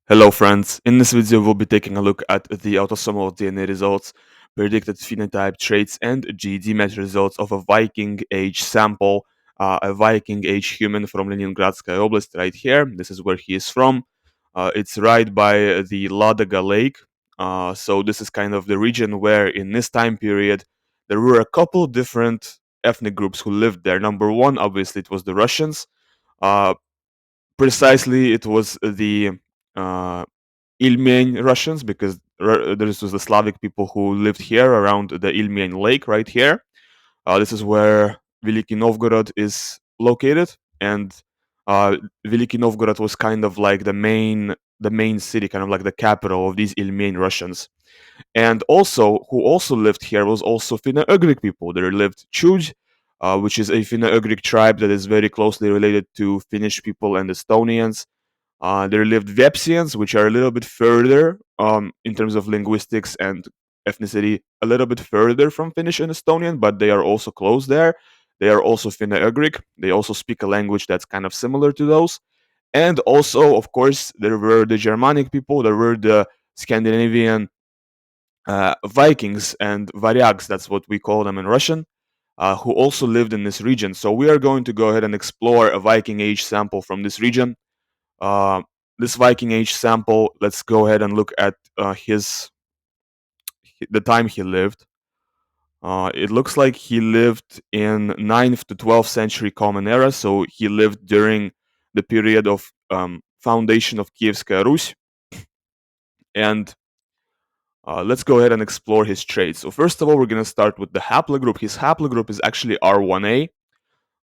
Hello friends, in this video we'll be taking a look at the autosomal DNA results, predicted phenotype traits and GDMET results of a Viking age sample, a Viking age human from Leningradskaya Oblast right here. This is where he is from. It's right by the Ladaga Lake. So this is kind of the region where in this time period there were a couple different ethnic groups who lived there. Number one, obviously it was the Russians. Uh, Precisely, it was the uh, Ilmen Russians, because this was the Slavic people who lived here around the Ilmen Lake right here. This is where Veliki Novgorod is located, and Veliki Novgorod was kind of like the main city, kind of like the capital of these Ilmen Russians. And also, who also lived here was also Finno-Ugric people. There lived Chuj, which is a Finno-Ugric tribe that is very closely related to Finnish people and Estonians. There lived Vepsians, which are a little bit further in terms of linguistics and ethnicity, a little bit further from Finnish and Estonian, but they are also close there. They are also Finno-Ugric. They also speak a language that's kind of similar to those. And also, of course, there were the Germanic people, there were the Scandinavian Vikings and Varyags, that's what we call them in Russian, who also lived in this region. So we are going to go ahead and explore a Viking age sample from this region. Uh, this Viking age sample, let's go ahead and look at the time he lived. It looks like he lived in 9th to 12th century Common Era, so he lived during the period of foundation of Kievskaya Rus. And let's go ahead and explore his traits. So first of all, we're going to start with the haplogroup. His haplogroup is actually R1A.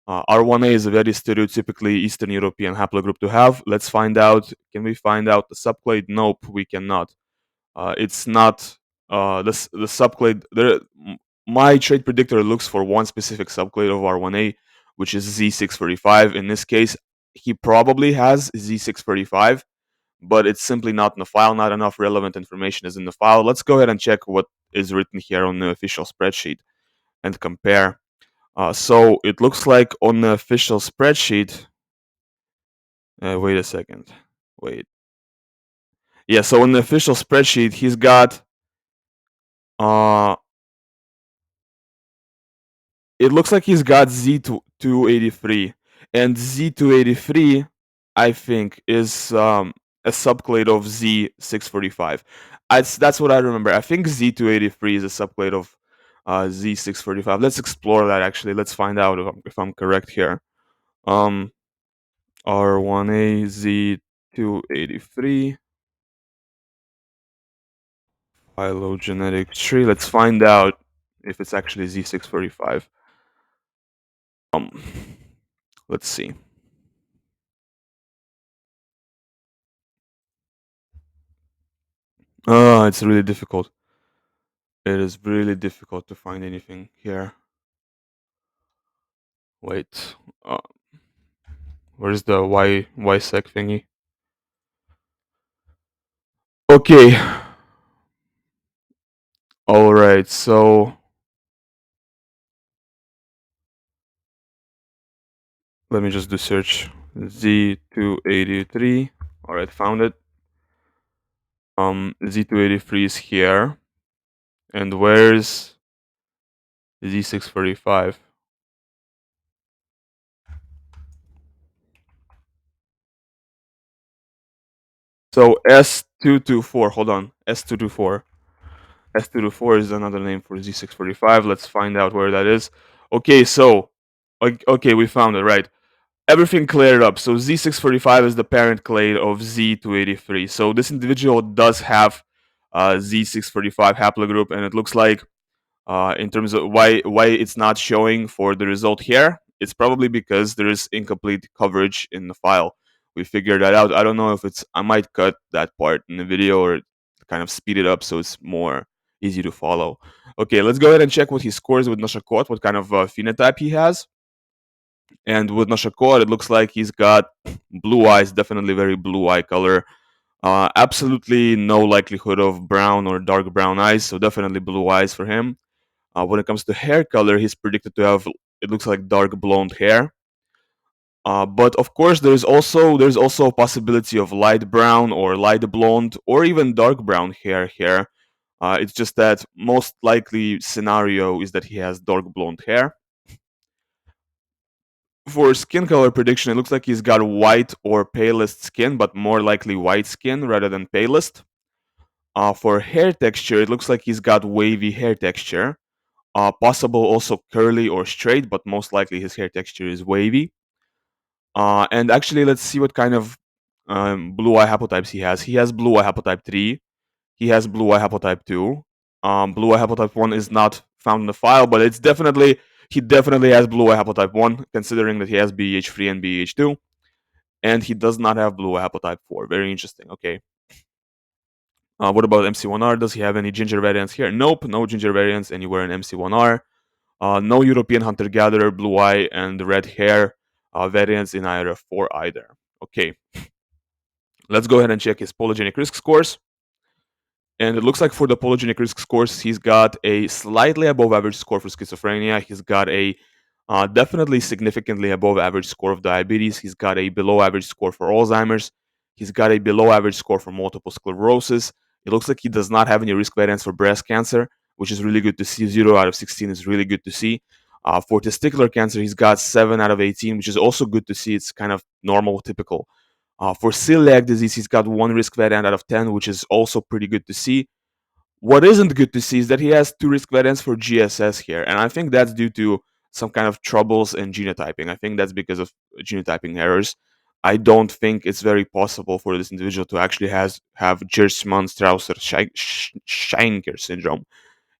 R1A is a very stereotypically Eastern European haplogroup to have. Let's find out. Can we find out the subclade? Nope, we cannot. It's not the subclade. My trait predictor looks for one specific subclade of R1A, which is Z635. In this case, he probably has Z635, but it's simply not in the file. Not enough relevant information is in the file. Let's go ahead and check what is written here on the official spreadsheet and compare. So it looks like on the official spreadsheet. Wait a second. Wait. Yeah. So on the official spreadsheet, he's got. Uh, it looks like he's got Z283, and Z283, I think, is a subclade of Z645. That's what I remember. I think Z283 is a subclade of Z645. Let's explore that actually. Let's find out if I'm correct here. Um, R1A Z283 phylogenetic tree. Let's find out if it's actually Z645. Um, let's see. It's really difficult. It is really difficult to find anything here. Wait, where's the Y sec thingy? Okay. All right. So let me just do search Z283. All right, found it. Z283 is here, and where's Z645? So S224. Hold on, S224. S224 is another name for Z645. Let's find out where that is. Okay, so okay, we found it, right. Everything cleared up. So Z645 is the parent clade of Z283. So this individual does have Z645 haplogroup, and it looks like in terms of why it's not showing for the result here, it's probably because there is incomplete coverage in the file. We figured that out. I don't know if it's. I might cut that part in the video or kind of speed it up so it's more easy to follow. Okay, let's go ahead and check what he scores with noshacot, what kind of phenotype he has. And with noshacot, it looks like he's got blue eyes, definitely very blue eye color. Absolutely no likelihood of brown or dark brown eyes, so definitely blue eyes for him. When it comes to hair color, he's predicted to have, it looks like, dark blonde hair. But of course, there's also a possibility of light brown or light blonde or even dark brown hair here. It's just that most likely scenario is that he has dark blonde hair. For skin color prediction, it looks like he's got white or palest skin, but more likely white skin rather than palest. For hair texture, it looks like he's got wavy hair texture. Possible also curly or straight, but most likely his hair texture is wavy. And actually, let's see what kind of blue eye haplotypes he has. He has blue eye haplotype 3. He has blue eye haplotype 2. Blue eye haplotype 1 is not found in the file, but he definitely has blue eye haplotype 1, considering that he has BH3 and BH2. And he does not have blue eye haplotype 4. Very interesting. Okay. What about MC1R? Does he have any ginger variants here? Nope, no ginger variants anywhere in MC1R. No European hunter-gatherer, blue eye, and red hair variants in IRF4 either. Okay, let's go ahead and check his polygenic risk scores. And it looks like for the polygenic risk scores, he's got a slightly above average score for schizophrenia. He's got a definitely significantly above average score of diabetes. He's got a below average score for Alzheimer's. He's got a below average score for multiple sclerosis. It looks like he does not have any risk variants for breast cancer, which is really good to see. 0 out of 16 is really good to see. For testicular cancer, he's got 7 out of 18, which is also good to see. It's kind of normal, typical. For celiac disease, he's got 1 risk variant out of 10, which is also pretty good to see. What isn't good to see is that he has 2 risk variants for GSS here, and I think that's due to some kind of troubles in genotyping. I think that's because of genotyping errors. I don't think it's very possible for this individual to actually have Gerstmann-Strauser-Scheinker syndrome.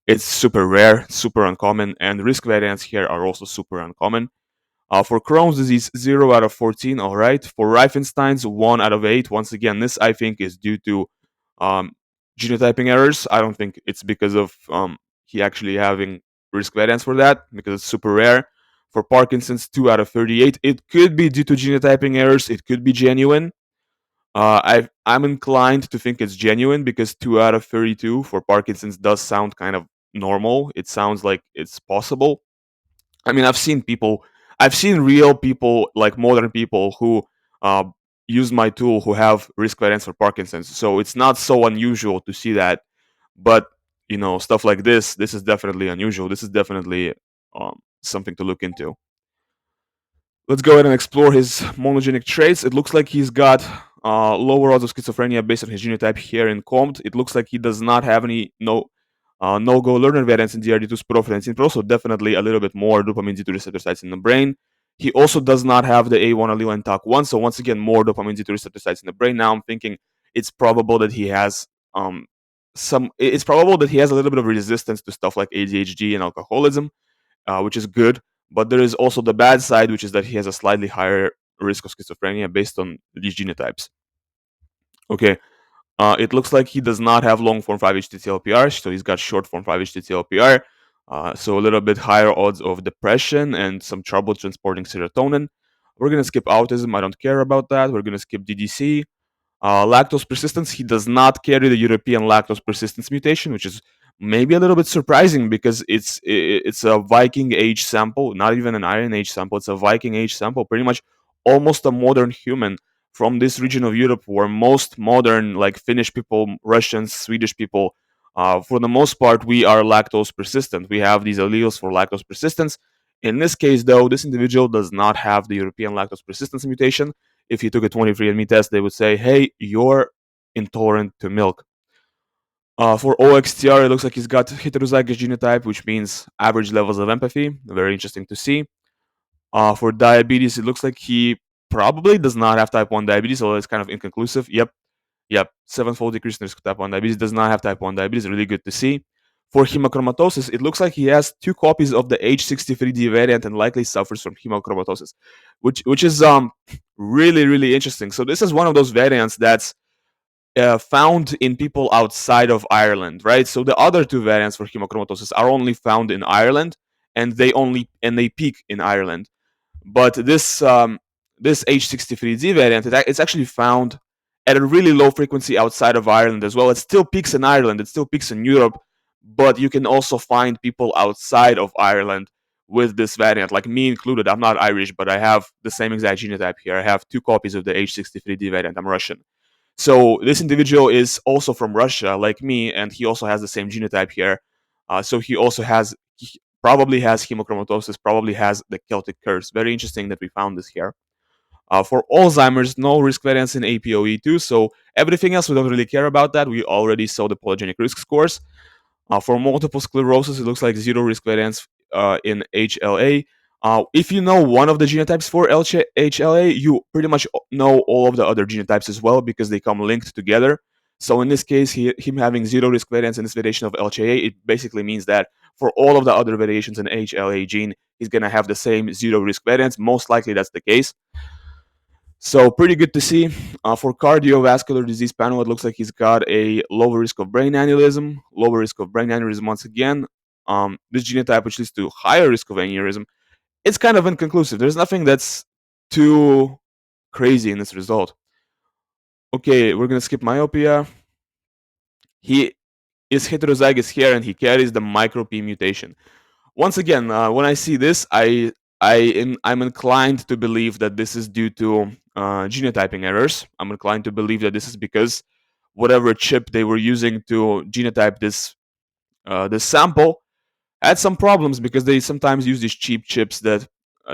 It's super rare, super uncommon, and risk variants here are also super uncommon. For Crohn's disease, 0 out of 14, all right. For Riefenstein's, 1 out of 8. Once again, this I think is due to um, genotyping errors. I don't think it's because of he actually having risk variants for that, because it's super rare. For Parkinson's, 2 out of 38. It could be due to genotyping errors. It could be genuine. I'm inclined to think it's genuine because 2 out of 32 for Parkinson's does sound kind of normal. It sounds like it's possible. I mean, I've seen real people, like modern people, who uh, use my tool who have risk variants for Parkinson's. So it's not so unusual to see that. But stuff like this is definitely unusual. This is definitely something to look into. Let's go ahead and explore his monogenic traits. It looks like he's got lower odds of schizophrenia based on his genotype here in COMT. It looks like he does not have any no-go learner variants in DRD2 spirophenantine, but also definitely a little bit more dopamine D2 receptor sites in the brain. He also does not have the A1 allele and TAC1, so once again, more dopamine D2 receptor sites in the brain. Now I'm thinking it's probable that he has it's probable that he has a little bit of resistance to stuff like ADHD and alcoholism, which is good. But there is also the bad side, which is that he has a slightly higher risk of schizophrenia based on these genotypes. Okay, it looks like he does not have long form 5-HTTLPR, so he's got short form 5-HTTLPR. So a little bit higher odds of depression and some trouble transporting serotonin. We're going to skip autism. I don't care about that. We're going to skip DDC. Lactose persistence, he does not carry the European lactose persistence mutation, which is maybe a little bit surprising because it's a Viking age sample, not even an Iron age sample. It's a Viking age sample, pretty much almost a modern human from this region of Europe, where most modern, like Finnish people, Russians, Swedish people, for the most part, we are lactose persistent. We have these alleles for lactose persistence. In this case, though, this individual does not have the European lactose persistence mutation. If you took a 23andMe test, they would say, hey, you're intolerant to milk. For OXTR, it looks like he's got heterozygous genotype, which means average levels of empathy. Very interesting to see. For diabetes, it looks like he probably does not have type 1 diabetes, although it's kind of inconclusive. Yep. Sevenfold decrease in risk of type 1 diabetes. Does not have type 1 diabetes. Really good to see. For hemochromatosis, it looks like he has 2 copies of the H63D variant and likely suffers from hemochromatosis, which is really, really interesting. So this is one of those variants that's found in people outside of Ireland, right? So the other 2 variants for hemochromatosis are only found in Ireland, and they peak in Ireland. But this H63Z variant, it's actually found at a really low frequency outside of Ireland as well. It still peaks in Ireland, it still peaks in Europe, but you can also find people outside of Ireland with this variant, like me included. I'm not Irish, but I have the same exact genotype here. I have two copies of the H63D variant. I'm Russian. So this individual is also from Russia, like me, and he also has the same genotype here. So he also he probably has hemochromatosis, probably has the Celtic curse. Very interesting that we found this here. For Alzheimer's, no risk variance in APOE2, so everything else we don't really care about that. We already saw the polygenic risk scores. For multiple sclerosis, it looks like zero risk variance in HLA. If you know one of the genotypes for HLA, you pretty much know all of the other genotypes as well because they come linked together. So in this case, him having zero risk variance in this variation of LHA, it basically means that for all of the other variations in HLA gene, he's going to have the same zero risk variance. Most likely that's the case. So pretty good to see. For cardiovascular disease panel, it looks like he's got a lower risk of brain aneurysm. Lower risk of brain aneurysm once again. This genotype, which leads to higher risk of aneurysm, it's kind of inconclusive. There's nothing that's too crazy in this result. Okay, we're gonna skip myopia. He is heterozygous here, and he carries the micro P mutation. Once again, when I see this, I'm inclined to believe that this is due to genotyping errors. I'm inclined to believe that this is because whatever chip they were using to genotype this sample had some problems because they sometimes use these cheap chips that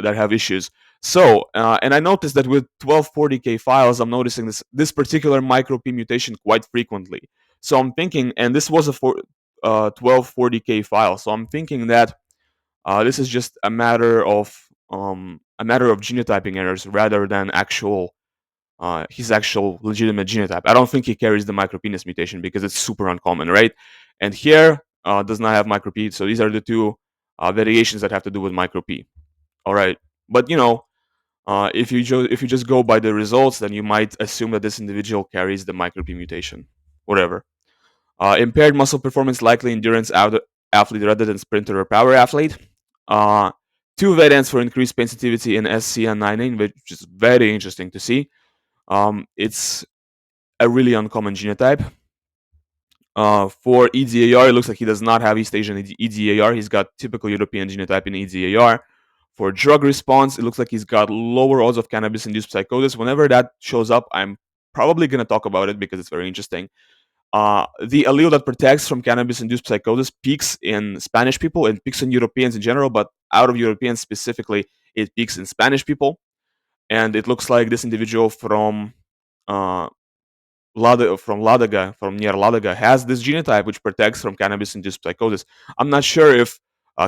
have issues. So, and I noticed that with 1240K files, I'm noticing this particular micro P mutation quite frequently. So I'm thinking, and this was a 1240K file, so I'm thinking that this is just a matter of genotyping errors rather than his actual legitimate genotype. I don't think he carries the micropenis mutation because it's super uncommon, right? And here does not have microP. So these are the two variations that have to do with microP. All right, but if you just go by the results, then you might assume that this individual carries the microP mutation. Whatever. Impaired muscle performance, likely endurance athlete rather than sprinter or power athlete. Uh, Two variants for increased pain sensitivity in SCN9A, which is very interesting to see. It's a really uncommon genotype. For EDAR, it looks like he does not have East Asian EDAR. He's got typical European genotype in EDAR. For drug response, it looks like he's got lower odds of cannabis-induced psychosis. Whenever that shows up, I'm probably going to talk about it because it's very interesting. The allele that protects from cannabis-induced psychosis peaks in Spanish people and peaks in Europeans in general, but out of Europeans specifically, it peaks in Spanish people. And it looks like this individual uh, from near Ladaga, has this genotype which protects from cannabis-induced psychosis. I'm not sure if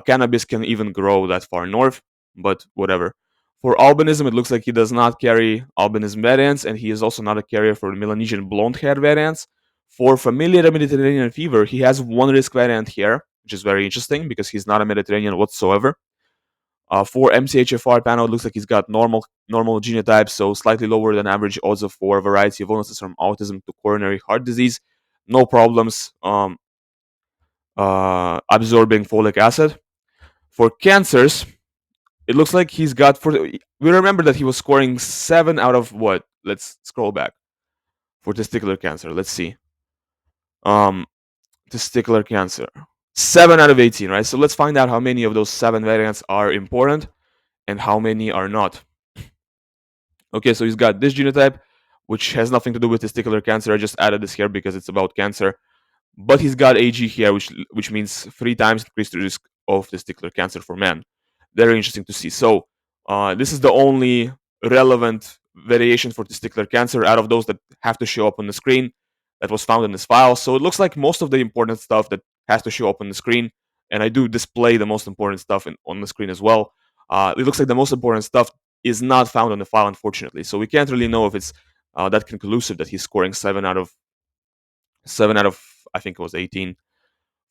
cannabis can even grow that far north, but whatever. For albinism, it looks like he does not carry albinism variants, and he is also not a carrier for Melanesian blonde hair variants. For familiar Mediterranean fever, he has one risk variant here, which is very interesting because he's not a Mediterranean whatsoever. For MCHFR panel, it looks like he's got normal genotype, so slightly lower than average odds of for a variety of illnesses from autism to coronary heart disease. No problems absorbing folic acid. For cancers, it looks like he's got we remember that he was scoring 7 out of what? Let's scroll back. For testicular cancer, let's see. Um, Testicular cancer. 7 out of 18, right? So let's find out how many of those 7 variants are important and how many are not. Okay, so he's got this genotype, which has nothing to do with testicular cancer. I just added this here because it's about cancer. But he's got AG here, which means 3 times increased risk of testicular cancer for men. Very interesting to see. So this is the only relevant variation for testicular cancer out of those that have to show up on the screen that was found in this file. So it looks like most of the important stuff that has to show up on the screen, and I do display the most important stuff on the screen as well. It looks like the most important stuff is not found on the file, unfortunately. So we can't really know if it's that conclusive that he's scoring 7 out of I think it was 18.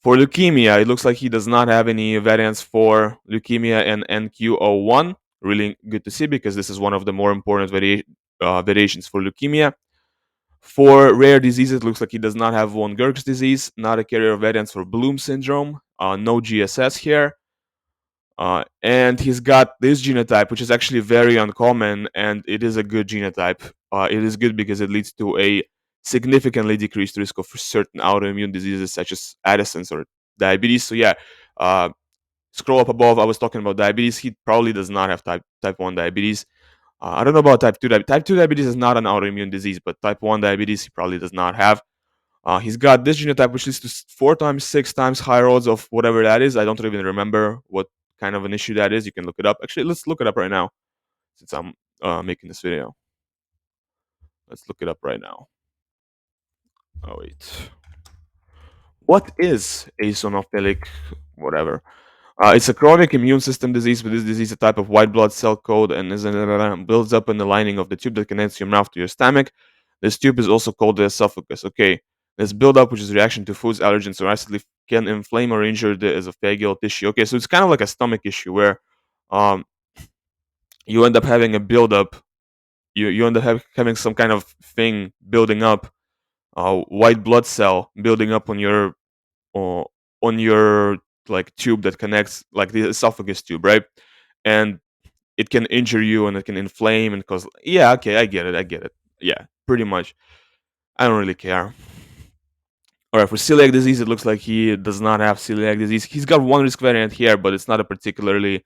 For leukemia, it looks like he does not have any variants for leukemia and NQ01. Really good to see because this is one of the more important variations for leukemia. For rare diseases, it looks like he does not have von Gerk's disease, not a carrier of variants for Bloom syndrome, no GSS here. And he's got this genotype, which is actually very uncommon, and it is a good genotype. It is good because it leads to a significantly decreased risk of certain autoimmune diseases such as Addison's or diabetes. So yeah, uh, Scroll up above. I was talking about diabetes. He probably does not have type 1 diabetes. I don't know about type 2 diabetes. Type 2 diabetes is not an autoimmune disease, but type 1 diabetes he probably does not have. He's got this genotype, which leads to 4 times, 6 times higher odds of whatever that is. I don't even remember what kind of an issue that is. You can look it up. Actually, let's look it up right now since I'm making this video. Let's look it up right now. Oh, wait. What is eosinophilic whatever? It's a chronic immune system disease. With this disease, a type of white blood cell code and builds up in the lining of the tube that connects your mouth to your stomach. This tube is also called the esophagus. Okay, this buildup, which is reaction to foods, allergens, or acid, can inflame or injure the esophageal tissue. Okay, so it's kind of like a stomach issue where um, you end up having a buildup. You end up having some kind of thing building up, white blood cell building up uh, on your like tube that connects like the esophagus tube, right? And it can injure you and it can inflame and cause. Yeah, okay, I get it. Yeah, pretty much. I don't really care. All right, for celiac disease, it looks like he does not have celiac disease. He's got one risk variant here, but it's not a particularly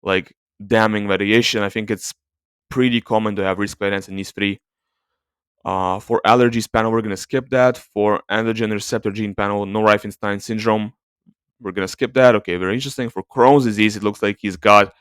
like damning variation. I think it's pretty common to have risk variants in these three. For allergies panel, we're gonna skip that. For androgen receptor gene panel, no Reifenstein syndrome, we're gonna skip that. Okay, very interesting. For Crohn's disease, it looks like he's got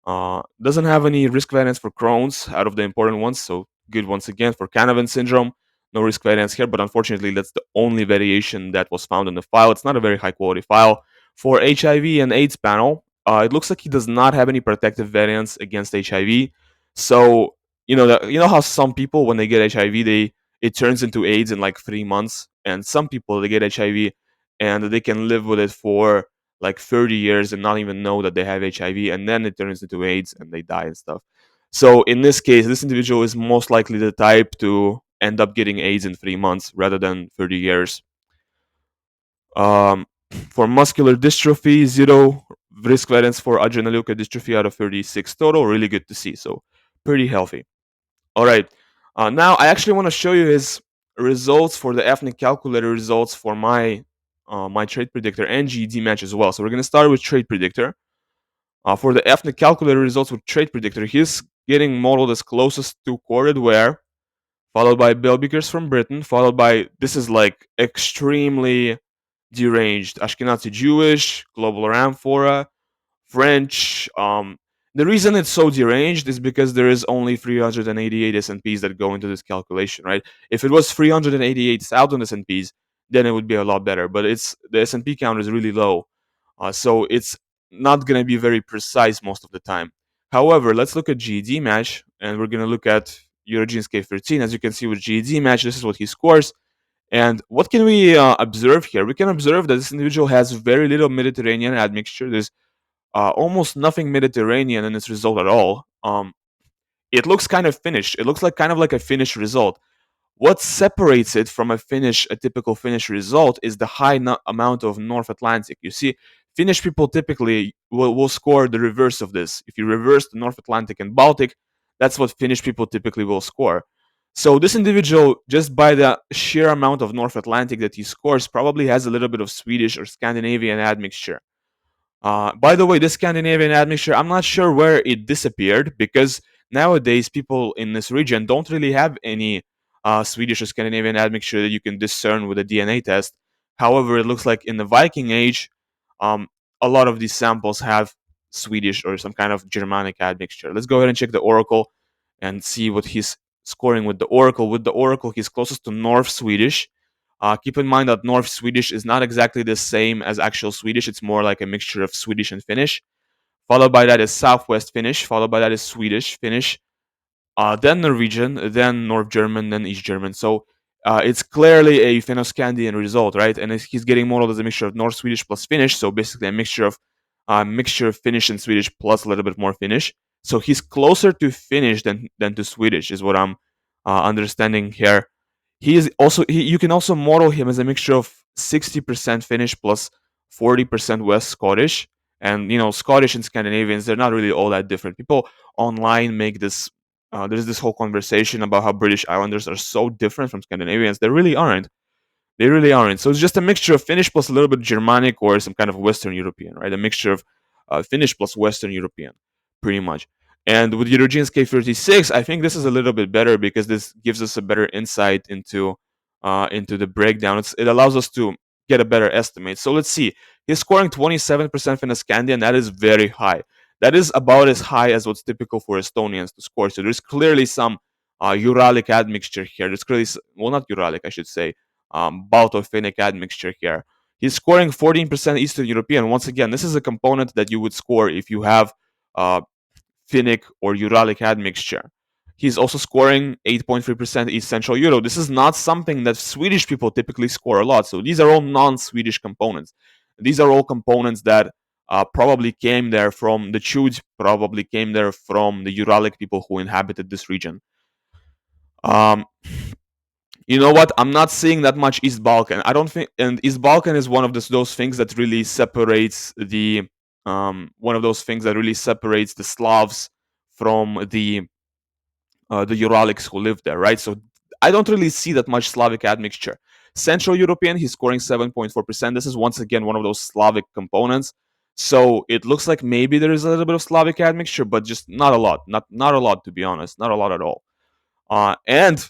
doesn't have any risk variants for Crohn's out of the important ones, so good once again. For Canavan syndrome, no risk variants here, but unfortunately, that's the only variation that was found in the file. It's not a very high quality file. For HIV and AIDS panel, it looks like he does not have any protective variants against HIV. So you know how some people when they get HIV, it turns into AIDS in like 3 months, and some people they get HIV and they can live with it for like 30 years and not even know that they have HIV, and then it turns into AIDS and they die and stuff. So in this case, this individual is most likely the type to end up getting AIDS in 3 months rather than 30 years. For muscular dystrophy, zero risk variance for adrenoleukodystrophy out of 36 total. Really good to see. So pretty healthy. All right. Now I actually want to show you his results for the ethnic calculator results for my trade predictor and GED match as well. So we're going to start with trade predictor. For the ethnic calculator results with trade predictor, he's getting modeled as closest to corded ware, followed by Belbikers from Britain, followed by this is like extremely deranged Ashkenazi Jewish, global Ramphora, French. The reason it's so deranged is because there is only 388 S&Ps that go into this calculation, right? If it was 388,000 S&Ps, then it would be a lot better. But it's the S&P count is really low, so it's not going to be very precise most of the time. However, let's look at GED match, and we're going to look at Eurogene's K13. As you can see with GED match, this is what he scores. And what can we observe here? We can observe that this individual has very little Mediterranean admixture. There's almost nothing Mediterranean in its result at all. It looks kind of Finnish. It looks like kind of like a Finnish result. What separates it from a typical Finnish result is the high amount of North Atlantic. You see, Finnish people typically will score the reverse of this. If you reverse the North Atlantic and Baltic, that's what Finnish people typically will score. So this individual, just by the sheer amount of North Atlantic that he scores, probably has a little bit of Swedish or Scandinavian admixture. By the way, this Scandinavian admixture, I'm not sure where it disappeared because nowadays people in this region don't really have any Swedish or Scandinavian admixture that you can discern with a DNA test. However, it looks like in the Viking Age, um, a lot of these samples have Swedish or some kind of Germanic admixture. Let's go ahead and check the Oracle and see what he's scoring with the Oracle. With the Oracle, he's closest to North Swedish. Keep in mind that North Swedish is not exactly the same as actual Swedish. It's more like a mixture of Swedish and Finnish. Followed by that is Southwest Finnish. Followed by that is Swedish, Finnish, then Norwegian, then North German, then East German. So it's clearly a Finno-Scandian result, right? And he's getting modeled as a mixture of North Swedish plus Finnish. So basically a mixture of Finnish and Swedish plus a little bit more Finnish. So he's closer to Finnish than to Swedish, is what I'm understanding here. You can also model him as a mixture of 60% Finnish plus 40% West Scottish. And Scottish and Scandinavians, they're not really all that different. People online make this there's this whole conversation about how British Islanders are so different from Scandinavians. They really aren't. They really aren't. So it's just a mixture of Finnish plus a little bit Germanic or some kind of Western European, right? A mixture of Finnish plus Western European, pretty much. And with Eurogene's K36, I think this is a little bit better because this gives us a better insight into the breakdown. It allows us to get a better estimate. So let's see. He's scoring 27% Finno-Scandian. That is very high. That is about as high as what's typical for Estonians to score. So there's clearly some Uralic admixture here. There's clearly, well, not Uralic, I should say, Balto-Finnic admixture here. He's scoring 14% Eastern European. Once again, this is a component that you would score if you have uh, Finnic or Uralic admixture. He's also scoring 8.3% East Central Euro. This is not something that Swedish people typically score a lot. So these are all non-Swedish components. These are all components that probably came there from the Chud, probably came there from the Uralic people who inhabited this region. Um, you know what? I'm not seeing that much East Balkan. I don't think, and East Balkan is one of those things that really separates one of those things that really separates the Slavs from the Uralics who live there, right? So I don't really see that much Slavic admixture. Central European, he's scoring 7.4%. This is once again one of those Slavic components. So it looks like maybe there is a little bit of Slavic admixture, but just not a lot. Not a lot, to be honest. Not a lot at all. And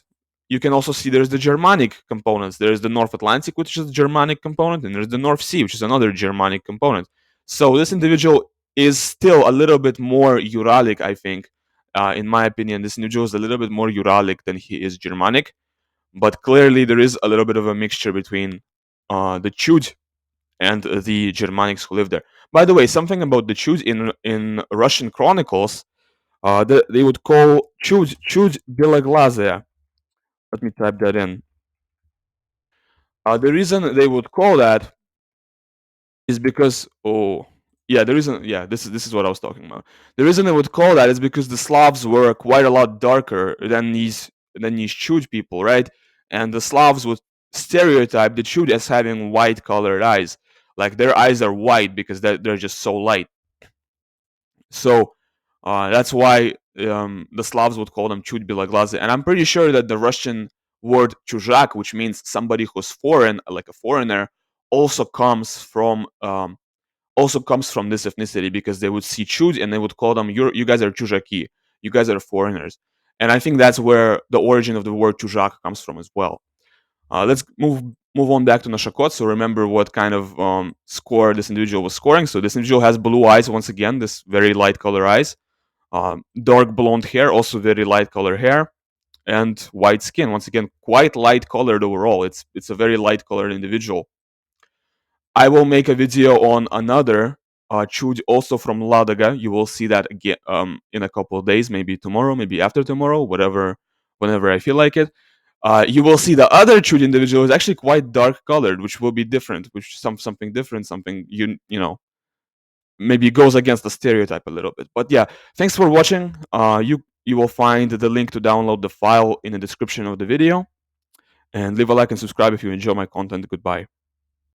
you can also see there's the Germanic components. There's the North Atlantic, which is a Germanic component, and there's the North Sea, which is another Germanic component. So this individual is still a little bit more Uralic, I think. In my opinion, this individual is a little bit more Uralic than he is Germanic. But clearly, there is a little bit of a mixture between the Chud and the Germanics who live there. By the way, something about the Chud in Russian chronicles, they would call Chud Belaglazia. Let me type that in. The reason they would call that is because the reason this is what I was talking about. The reason they would call that is because the Slavs were quite a lot darker than these Chud people, right? And the Slavs would stereotype the Chud as having white colored eyes, like their eyes are white because they're just so light. So that's why the Slavs would call them Chud Belaglaze. And I'm pretty sure that the Russian word chuzak, which means somebody who's foreign, like a foreigner, also comes from this ethnicity because they would see Chud and they would call them, you guys are chuzaki, you guys are foreigners. And I think that's where the origin of the word chuzak comes from as well. Let's move on back to noshacot. So remember what kind of score this individual was scoring. So this individual has blue eyes once again, this very light color eyes, dark blonde hair, also very light color hair, and white skin. Once again, quite light colored overall. It's a very light colored individual. I will make a video on another Chud also from Ladaga. You will see that again in a couple of days, maybe tomorrow, maybe after tomorrow, whenever I feel like it. You will see the other Chud individual is actually quite dark colored, which will be different, which something different, something maybe goes against the stereotype a little bit. But yeah, thanks for watching. You will find the link to download the file in the description of the video, and leave a like and subscribe if you enjoy my content. Goodbye.